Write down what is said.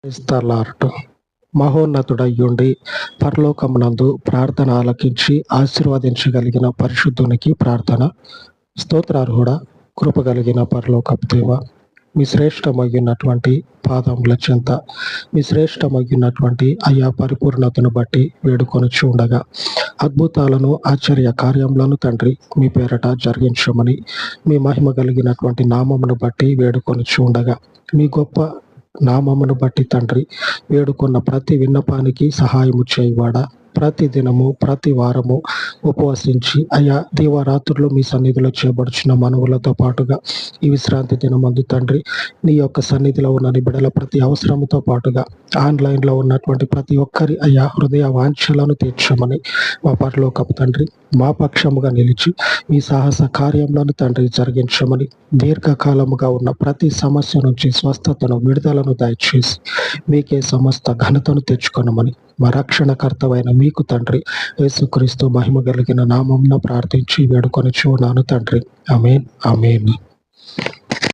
క్రీస్తులార్టు మహోన్నతుడయ్యుండి పరలోకమునందు ప్రార్థన ఆలకించి ఆశీర్వదించగలిగిన పరిశుద్ధునికి ప్రార్థన. స్తోత్రార్హుడ కృప కలిగిన పరలోకపు దేవ, మీ శ్రేష్టమగినటువంటి పాదముల చెంత, మీ శ్రేష్టమగినటువంటి అయా పరిపూర్ణతను బట్టి వేడుకొనిచి ఉండగా, అద్భుతాలను ఆశ్చర్య కార్యములను తండ్రి మీ పేరట జరిగించమని మీ మహిమ కలిగినటువంటి నామమును బట్టి వేడుకొనిచి ఉండగా, మీ గొప్ప నామమును బట్టి తండ్రి వేడుకున్న ప్రతి విన్నపానికి సహాయము చేయవాడా, ప్రతి దినము ప్రతి వారము ఉపవసించి అయా దీవారాత్రులు మీ సన్నిధిలో చేయబడుచున్న మనవులతో పాటుగా ఈ విశ్రాంతి దినమందు తండ్రి నీ యొక్క సన్నిధిలో ఉన్న నీ బిడ్డల ప్రతి అవసరముతో పాటుగా ఆన్లైన్లో ఉన్నటువంటి ప్రతి ఒక్కరి అయా హృదయ వాంఛలను తీర్చమని మా పరలోకపు తండ్రి మా పక్షముగా నిలిచి మీ సాహస కార్యములను తండ్రి జరిగించమని, దీర్ఘకాలముగా ఉన్న ప్రతి సమస్య నుంచి స్వస్థతను విడుదలను దయచేసి మీకే సమస్త ఘనతను తెచ్చుకొనమని మా రక్షణకర్తవైన మీకు తండ్రి యేసుక్రీస్తు మహిమ కలిగిన నామమున ప్రార్థించి వేడుకొని చూడాను తండ్రి. ఆమేన్ ఆమేన్.